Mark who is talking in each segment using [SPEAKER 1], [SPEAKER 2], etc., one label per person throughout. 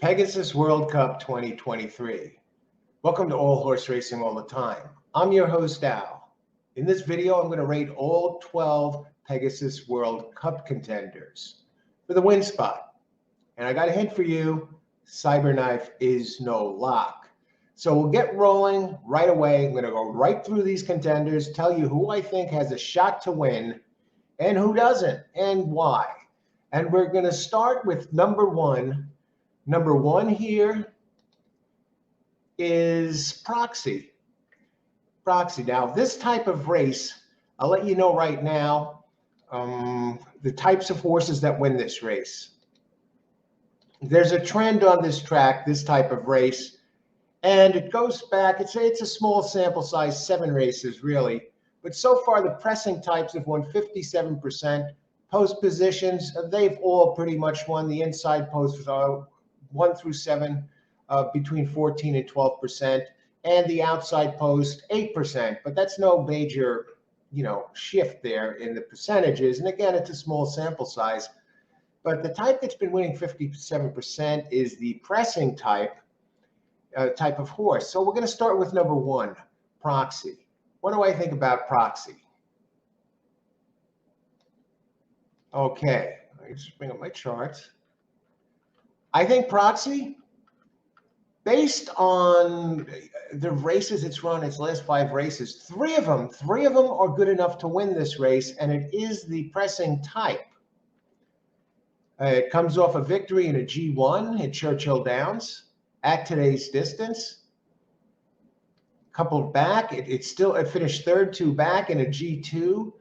[SPEAKER 1] Pegasus World Cup 2023. Welcome to All Horse Racing All the Time. I'm your host, Al. In this video, I'm going to rate all 12 Pegasus World Cup contenders for the win spot. And I got a hint for you, Cyberknife is no lock. So we'll get rolling right away. I'm going to go right through these contenders, tell you who I think has a shot to win and who doesn't and why. And we're going to start with number one. Number one here is Proxy. Proxy. Now, this type of race, I'll let you know right now, the types of horses that win this race. There's a trend on this track, this type of race, and it goes back, it's a small sample size, 7 races really, but so far the pressing types have won 57%. Post positions, they've all pretty much won. The inside posts are 1 through 7, between 14 and 12%, and the outside post 8%. But that's no major, shift there in the percentages. And again, it's a small sample size. But the type that's been winning 57% is the pressing type of horse. So we're going to start with number one, Proxy. What do I think about Proxy? Okay, let me just bring up my charts. I think Proxy, based on the races it's run, its last 5 races, three of them are good enough to win this race, and it is the pressing type. It comes off a victory in a G1 at Churchill Downs at today's distance. Couple back, it finished third, 2 back in a G2.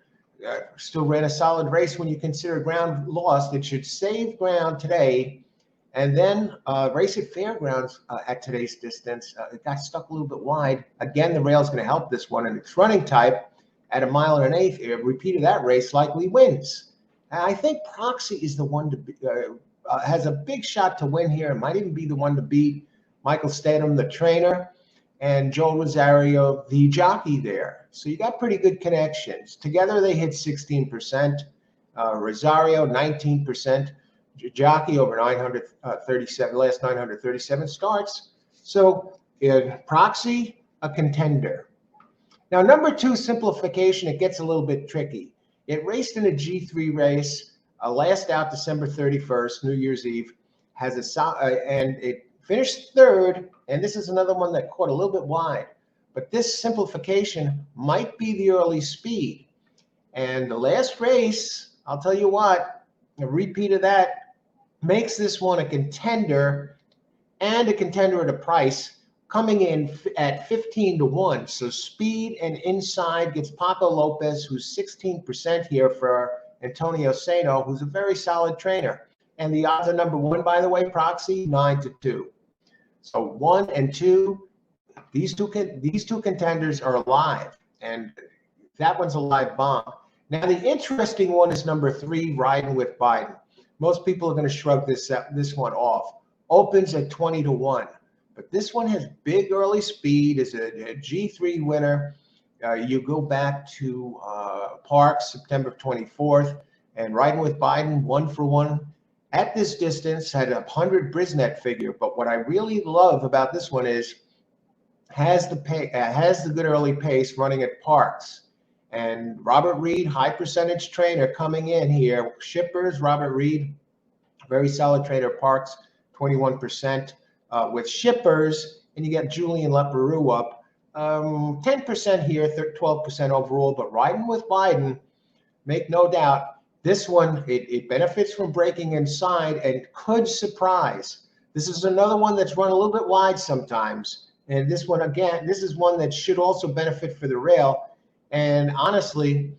[SPEAKER 1] Still ran a solid race when you consider ground lost. It should save ground today. And then race at Fairgrounds at today's distance. It got stuck a little bit wide. Again, the rail is going to help this one. And its running type at 1 1/8, a repeat of that race likely wins. And I think Proxy is the one to has a big shot to win here. It might even be the one to beat Michael Statham, the trainer, and Joel Rosario, the jockey there. So you got pretty good connections. Together, they hit 16%. Rosario, 19%. Jockey over 937, last 937 starts. So Proxy, a contender. Now, number 2, simplification, it gets a little bit tricky. It raced in a G3 race, last out December 31st, New Year's Eve, and it finished third, and this is another one that caught a little bit wide. But this simplification might be the early speed. And the last race, I'll tell you what, a repeat of that makes this one a contender, and a contender at a price coming in at 15-1. So speed and inside gets Paco Lopez, who's 16% here for Antonio Sano, who's a very solid trainer. And the odds are number 1, by the way, Proxy, 9-2. So 1 and 2, these two contenders are alive, and that one's a live bomb. Now the interesting one is number 3, Riding with Biden. Most people are going to shrug this one off. Opens at 20-1, but this one has big early speed. Is a G3 winner. You go back to Parks, September 24th, and Riding with Biden, 1 for 1 at this distance, had a 100 Brisnet figure. But what I really love about this one is has the good early pace running at Parks. And Robert Reed, high percentage trainer coming in here. Shippers, Robert Reed, very solid trainer. Parks, 21% with Shippers. And you get Julian Leperoux up 10% here, 12% overall. But Riding with Biden, make no doubt, this one, it benefits from breaking inside and could surprise. This is another one that's run a little bit wide sometimes. And this one, again, this is one that should also benefit for the rail. And honestly,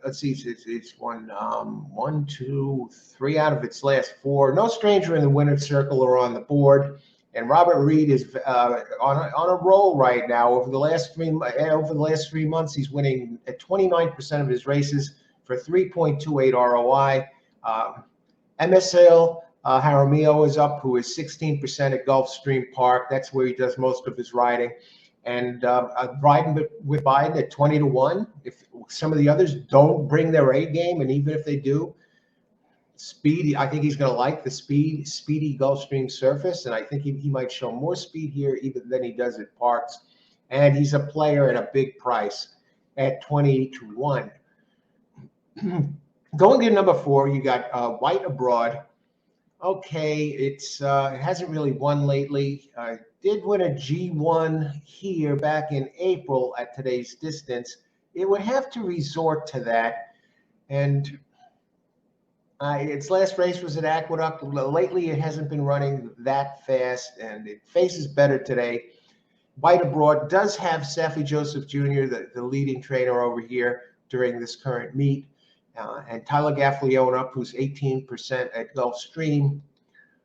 [SPEAKER 1] let's see, it's won 1, 2, 3 out of its last 4. No stranger in the winner's circle or on the board. And Robert Reed is on a roll right now. Over the last 3 months, he's winning at 29% of his races for 3.28 ROI. MSL Jaramillo is up, who is 16% at Gulfstream Park. That's where he does most of his riding. And Riding with Biden at 20-1. If some of the others don't bring their A game, and even if they do, Speed, I think he's going to like the speedy Gulfstream surface, and I think he might show more speed here even than he does at Parks. And he's a player at a big price at 20 to 1. Going to number 4, you got White Abroad. Okay, it hasn't really won lately. Did win a G1 here back in April at today's distance. It would have to resort to that. And its last race was at Aqueduct. Lately, it hasn't been running that fast, and it faces better today. White Abroad does have Safi Joseph Jr., the leading trainer over here during this current meet, and Tyler Gaffalione, who's 18% at Gulfstream.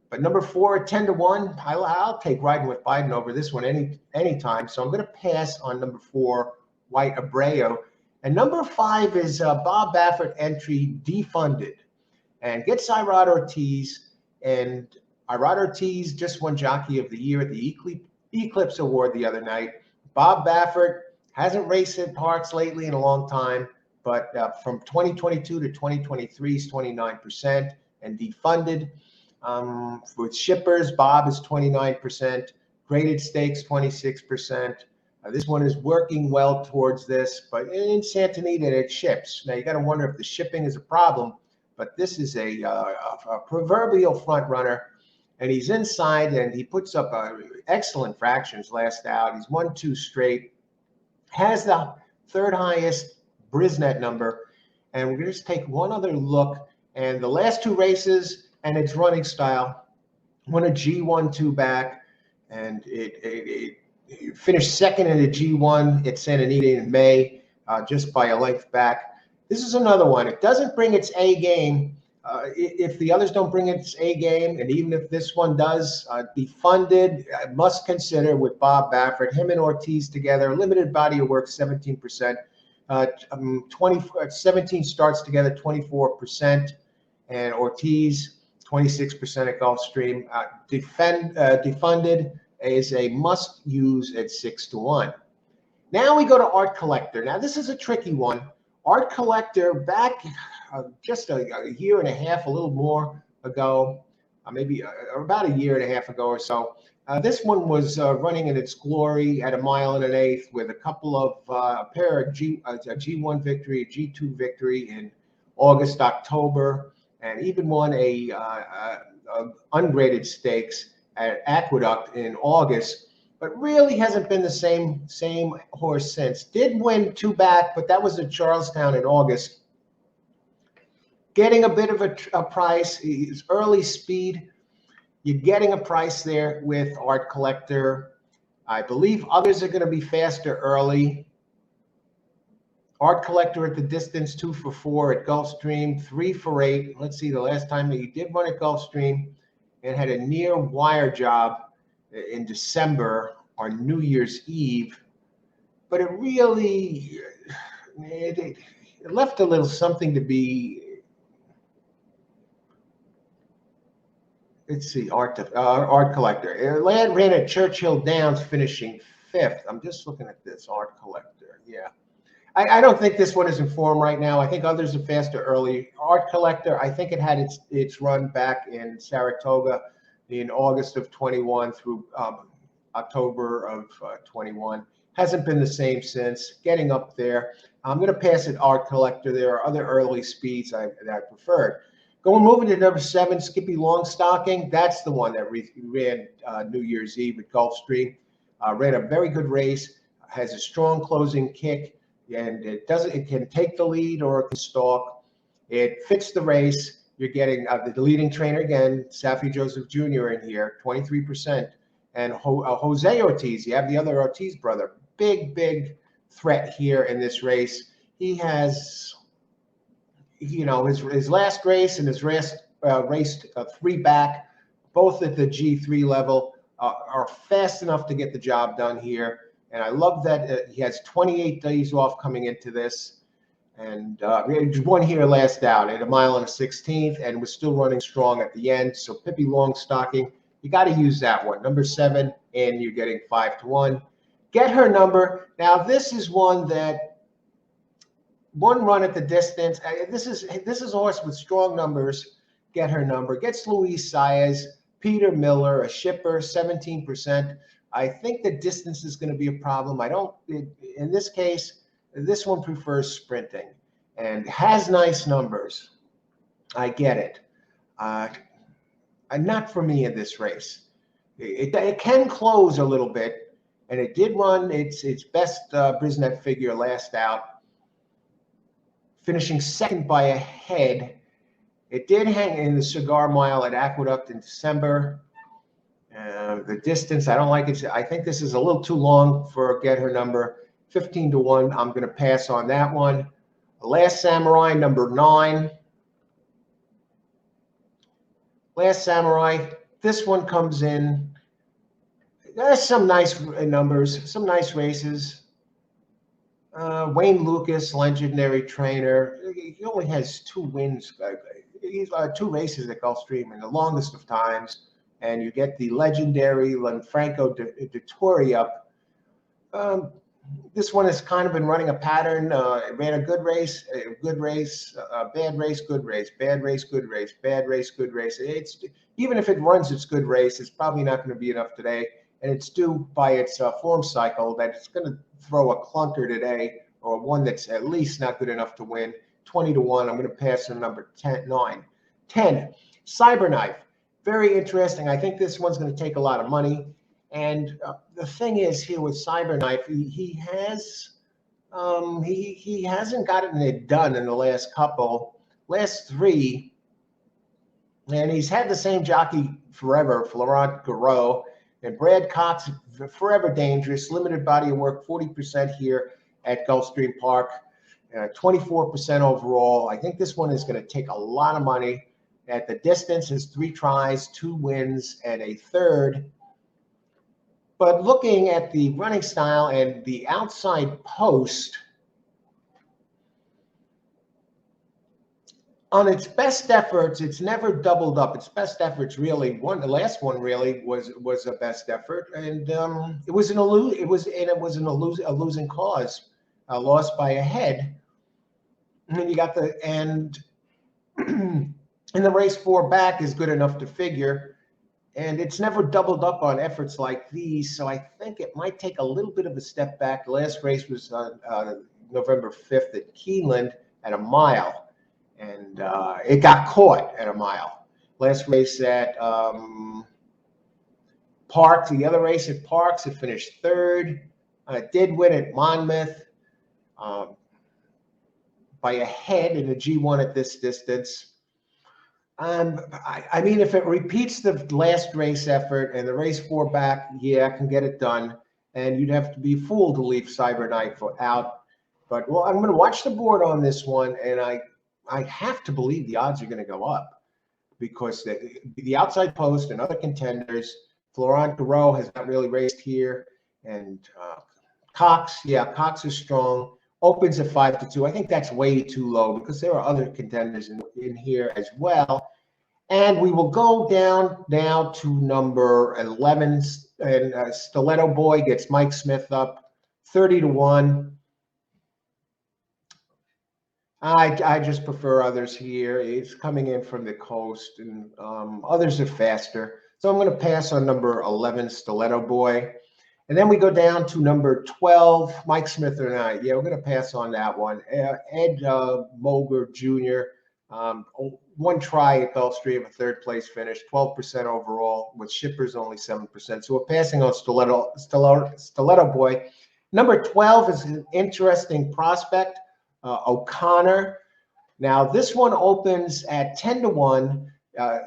[SPEAKER 1] But number 4 at 10 to 1, I'll take Riding with Biden over this one anytime. So I'm going to pass on number 4, White Abreu. And number 5 is Bob Baffert entry, Defunded. And gets Irad Ortiz, and Irad Ortiz just won Jockey of the Year at the Eclipse Award the other night. Bob Baffert hasn't raced at Parks lately in a long time, but from 2022 to 2023 is 29%, and Defunded. With shippers, Bob is 29%, graded stakes 26%. This one is working well towards this, but in Santa Anita it ships. Now you got to wonder if the shipping is a problem. But this is a proverbial front runner, and he's inside, and he puts up excellent fractions last out. He's won 2 straight, has the 3rd highest Brisnet number, and we're going to just take one other look. And the last 2 races and its running style, won a G1 2 back, and it finished second in a G1 at Santa Anita in May, just by a length back. This is another one. It doesn't bring its A game. If the others don't bring its A game, and even if this one does, Defunded, must consider with Bob Baffert, him and Ortiz together, limited body of work, 17%, 17 starts together, 24%, and Ortiz, 26% at Gulfstream. Defunded is a must-use at 6 to 1. Now we go to Art Collector. Now this is a tricky one. Art Collector back just a year and a half, a little more ago, maybe about a year and a half ago or so. This one was running in its glory at 1 1/8 with a couple of a pair of a G1 victory, a G2 victory in August, October, and even won a ungraded stakes at Aqueduct in August. But really hasn't been the same horse since. Did win 2 back, but that was at Charlestown in August. Getting a bit of a price. His early speed, you're getting a price there with Art Collector. I believe others are going to be faster early. Art Collector at the distance, 2 for 4 at Gulfstream, 3 for 8. Let's see, the last time he did run at Gulfstream and had a near wire job in December on New Year's Eve, but it really it left a little something to be. Let's see, Art Collector. It ran at Churchill Downs, finishing 5th. I'm just looking at this Art Collector. Yeah, I don't think this one is in form right now. I think others are faster early. Art Collector, I think it had its run back in Saratoga in August of 21 through October of 21. Hasn't been the same since. Getting up there. I'm going to pass it Art Collector. There are other early speeds that I preferred. Moving to number 7, Skippy Longstocking. That's the one that ran New Year's Eve at Gulfstream. Ran a very good race. Has a strong closing kick, and it can take the lead or it can stalk. It fits the race. You're getting the leading trainer again, Safi Joseph Jr. in here, 23%. And Jose Ortiz, you have the other Ortiz brother, big threat here in this race. He has, his last race and his raced 3 back, both at the G3 level, are fast enough to get the job done here. And I love that he has 28 days off coming into this. And we won here last out at 1 1/16 and was still running strong at the end. So Pippi Longstocking, you got to use that one. Number 7, and you're getting 5 to 1. Get her number. Now, this is one that one run at the distance. This is a horse with strong numbers. get her number. Gets Luis Saez, Peter Miller, a shipper, 17%. I think the distance is going to be a problem. In this case, this one prefers sprinting and has nice numbers. I get it. Not for me in this race. It can close a little bit, and it did run its best Brisnet figure last out, finishing second by a head. It did hang in the Cigar Mile at Aqueduct in December. The distance, I don't like it. I think this is a little too long for Get Her number. 15-1. I'm going to pass on that one. Last Samurai, number 9. Last Samurai. This one comes in. There's some nice numbers, some nice races. Wayne Lucas, legendary trainer. He only has 2 wins. He's 2 races at Gulfstream in the longest of times. And you get the legendary Lanfranco de Torre up. This one has kind of been running a pattern. It ran a good race, bad race, good race, bad race, good race, bad race, good race. Even if it runs its good race, it's probably not going to be enough today. And it's due by its form cycle that it's going to throw a clunker today, or one that's at least not good enough to win. 20-1. I'm going to pass on number 9. 10. Cyberknife. Very interesting. I think this one's going to take a lot of money. And the thing is here with Cyberknife, he hasn't gotten it done in the last 3. And he's had the same jockey forever, Florent Garreau. And Brad Cox, forever dangerous, limited body of work, 40% here at Gulfstream Park, 24% overall. I think this one is going to take a lot of money. At the distance is 3 tries, 2 wins, and a third. But looking at the running style and the outside post, on its best efforts, it's never doubled up. Its best efforts really, the last one really was a best effort, and it was a losing cause, lost by a head. And you got and the race 4 back is good enough to figure, and it's never doubled up on efforts like these. So I think it might take a little bit of a step back. The last race was on November 5th at Keeneland at a mile. And it got caught at a mile. Last race at Parks, the other race at Parks, it finished 3rd. It did win at Monmouth by a head in a G1 at this distance. I mean, if it repeats the last race effort and the race 4 back, yeah, I can get it done. And you'd have to be a fool to leave Cyberknife out. But, well, I'm going to watch the board on this one, and I have to believe the odds are going to go up because the outside post and other contenders, Florent Garreau has not really raced here, and Cox is strong. Opens at 5-2. I think that's way too low because there are other contenders in here as well. And we will go down now to number 11, and Stiletto Boy gets Mike Smith up 30-1. I just prefer others here. It's coming in from the coast, and others are faster. So I'm going to pass on number 11, Stiletto Boy. And then we go down to number 12, Mike Smith or not. Yeah, we're going to pass on that one. Ed Moger Jr., 1 try at Gulfstream, a 3rd place finish, 12% overall, with shippers only 7%. So we're passing on Stiletto Boy. Number 12 is an interesting prospect, OConnor. Now, this one opens at 10-1.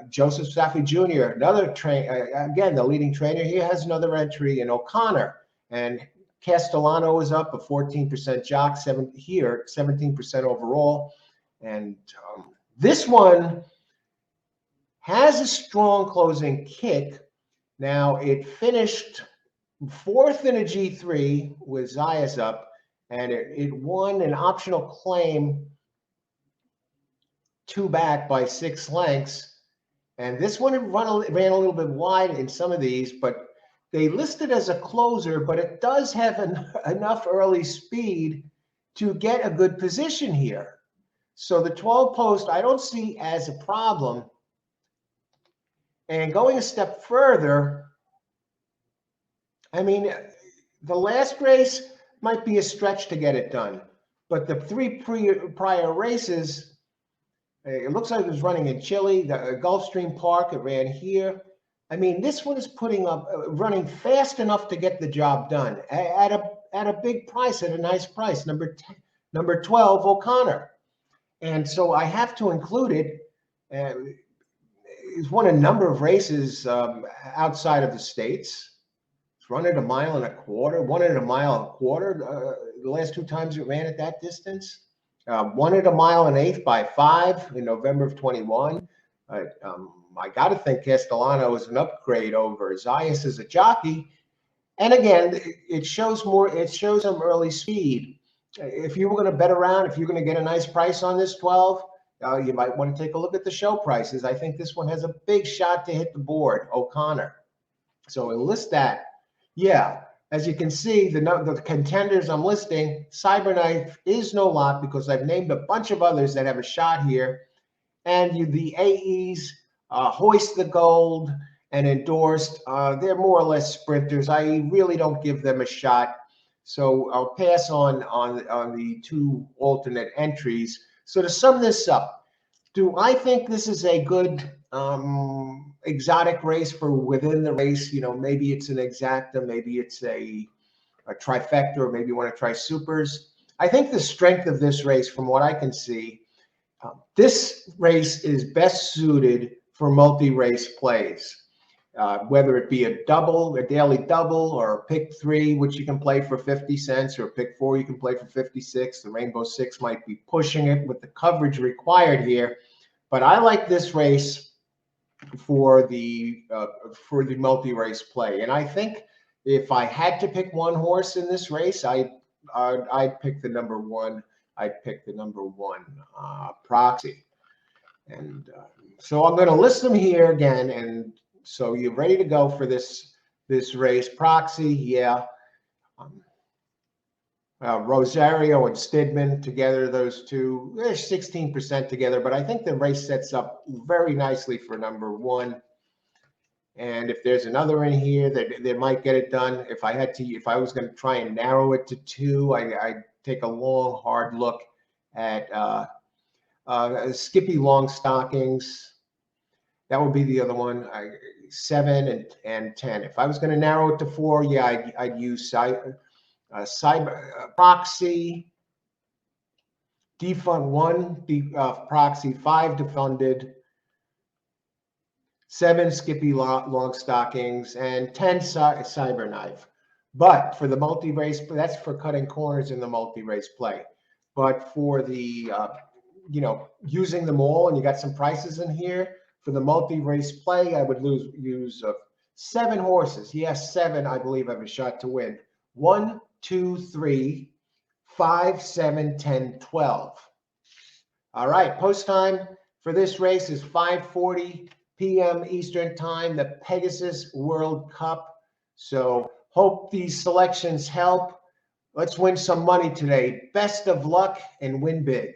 [SPEAKER 1] Joseph Safi Jr., another again, the leading trainer, he has another entry in OConnor. And Castellano is up, a 14% jock, 17% overall. And this one has a strong closing kick. Now, it finished 4th in a G3 with Zayas up, and it won an optional claim 2 back by 6 lengths. And this one ran a little bit wide in some of these, but they list it as a closer, but it does have enough early speed to get a good position here. So the 12 post I don't see as a problem. And going a step further, I mean, the last race might be a stretch to get it done, but the three prior races, it looks like it was running in Chile, the Gulfstream Park, it ran here. I mean, this one is putting up, running fast enough to get the job done at a big price, at a nice price, number 12, OConnor. And so I have to include it. He's won a number of races outside of the States. It's run at 1.25 miles, won at 1.25 miles. The last 2 times it ran at that distance. Won at 1.125 miles by 5 in November of 21. I got to think Castellano is an upgrade over Zayas as a jockey. And again, it shows some early speed. If you were going to bet around, if you're going to get a nice price on this 12, you might want to take a look at the show prices. I think this one has a big shot to hit the board, OConnor. So enlist that. Yeah, as you can see, the contenders I'm listing, Cyberknife is no lot because I've named a bunch of others that have a shot here. And the AEs, Hoist the Gold and Endorsed, they're more or less sprinters. I really don't give them a shot. So I'll pass on the 2 alternate entries. So to sum this up, do I think this is a good exotic race for within the race? You know, maybe it's an exacta, maybe it's a trifecta, or maybe you want to try supers. I think the strength of this race, from what I can see, this race is best suited for multi-race plays. Whether it be a daily double, or a pick 3, which you can play for 50 cents, or a pick 4 you can play for 56. The Rainbow 6 might be pushing it with the coverage required here, but I like this race for the multi-race play. And I think if I had to pick one horse in this race, I'd pick the number 1. I'd pick the number 1 Proxy. And so I'm going to list them here again. And so you're ready to go for this race. Proxy, yeah. Rosario and Stidman together, those two, they're 16% together, but I think the race sets up very nicely for number 1. And if there's another in here that might get it done, if I was going to try and narrow it to 2, I'd take a long, hard look at Skippy Long Stockings. That would be the other one. 7 and 10. If I was going to narrow it to 4, yeah, I'd use Proxy, Defund 1, Proxy 5 defunded, 7 Skippy Long Stockings, and 10 Cyberknife. But for the multi-race, that's for cutting corners in the multi-race play. But for the using them all, and you got some prices in here for the multi-race play, I would use 7 horses. Yes, 7, I believe, have a shot to win. 1, 2, 3, 5, 7, 10, 12. All right, post time for this race is 5:40 p.m. Eastern time, the Pegasus World Cup. So hope these selections help. Let's win some money today. Best of luck and win big.